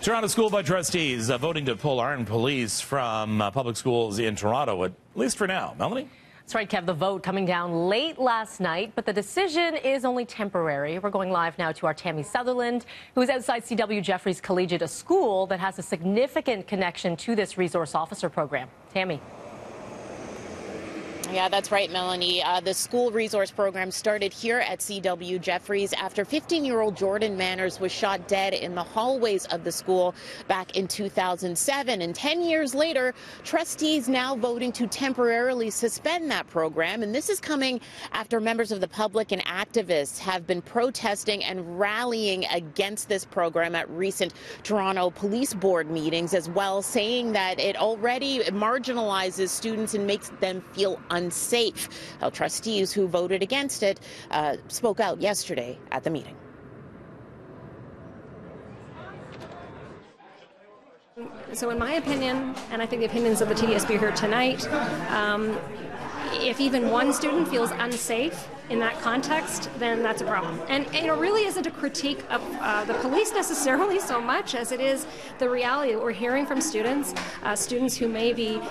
Toronto School Board trustees voting to pull armed police from public schools in Toronto, at least for now. Melanie? That's right, Kev. The vote coming down late last night, but the decision is only temporary. We're going live now to our Tammy Sutherland, who is outside C.W. Jeffries Collegiate, a school that has a significant connection to this resource officer program. Tammy. Yeah, that's right, Melanie. The school resource program started here at C.W. Jeffries after 15-year-old Jordan Manners was shot dead in the hallways of the school back in 2007. And 10 years later, trustees now voting to temporarily suspend that program. And this is coming after members of the public and activists have been protesting and rallying against this program at recent Toronto Police Board meetings as well, saying that it already marginalizes students and makes them feel unsafe. Trustees who voted against it spoke out yesterday at the meeting. So in my opinion, and I think the opinions of the TDSB here tonight, if even one student feels unsafe in that context, then that's a problem. And it really isn't a critique of the police necessarily so much as it is the reality that we're hearing from students, students who maybe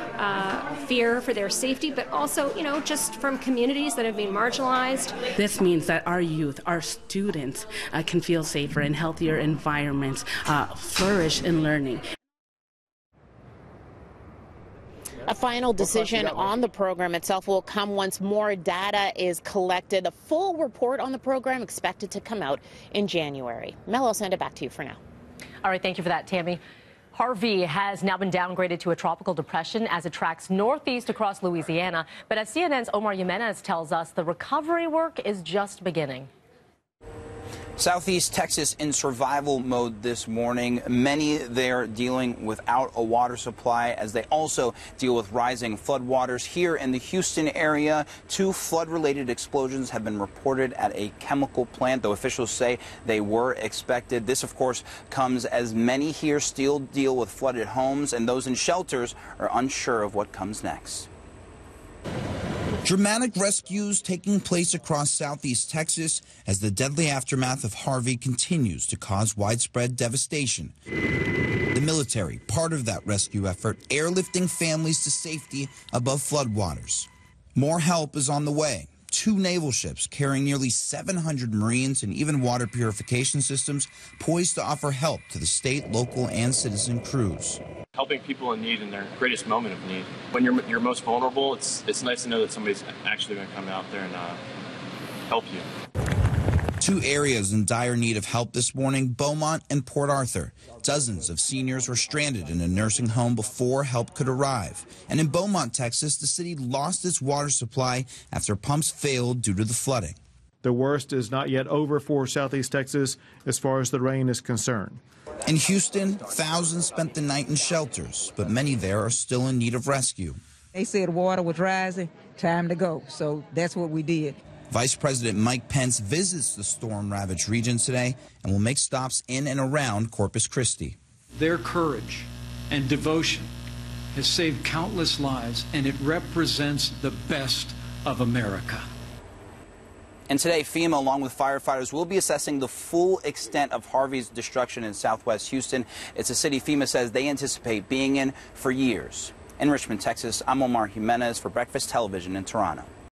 fear for their safety, but also, just from communities that have been marginalized. This means that our youth, our students, can feel safer in healthier environments, flourish in learning. A final decision on the program itself will come once more data is collected. A full report on the program expected to come out in January. Mel, I'll send it back to you for now. All right, thank you for that, Tammy. Harvey has now been downgraded to a tropical depression as it tracks northeast across Louisiana. But as CNN's Omar Jimenez tells us, the recovery work is just beginning. Southeast Texas in survival mode this morning. Many there dealing without a water supply as they also deal with rising floodwaters. Here in the Houston area, 2 flood-related explosions have been reported at a chemical plant, though officials say they were expected. This, of course, comes as many here still deal with flooded homes, and those in shelters are unsure of what comes next. Dramatic rescues taking place across southeast Texas as the deadly aftermath of Harvey continues to cause widespread devastation. The military, part of that rescue effort, airlifting families to safety above floodwaters. More help is on the way. 2 naval ships carrying nearly 700 Marines and even water purification systems poised to offer help to the state, local, and citizen crews. Helping people in need in their greatest moment of need. When you're most vulnerable, it's nice to know that somebody's actually going to come out there and help you. 2 areas in dire need of help this morning, Beaumont and Port Arthur. Dozens of seniors were stranded in a nursing home before help could arrive. And in Beaumont, Texas, the city lost its water supply after pumps failed due to the flooding. The worst is not yet over for southeast Texas as far as the rain is concerned. In Houston, thousands spent the night in shelters, but many there are still in need of rescue. They said water was rising, time to go, so that's what we did. Vice President Mike Pence visits the storm-ravaged region today and will make stops in and around Corpus Christi. Their courage and devotion has saved countless lives, and it represents the best of America. And today, FEMA, along with firefighters, will be assessing the full extent of Harvey's destruction in southwest Houston. It's a city FEMA says they anticipate being in for years. In Richmond, Texas, I'm Omar Jimenez for Breakfast Television in Toronto.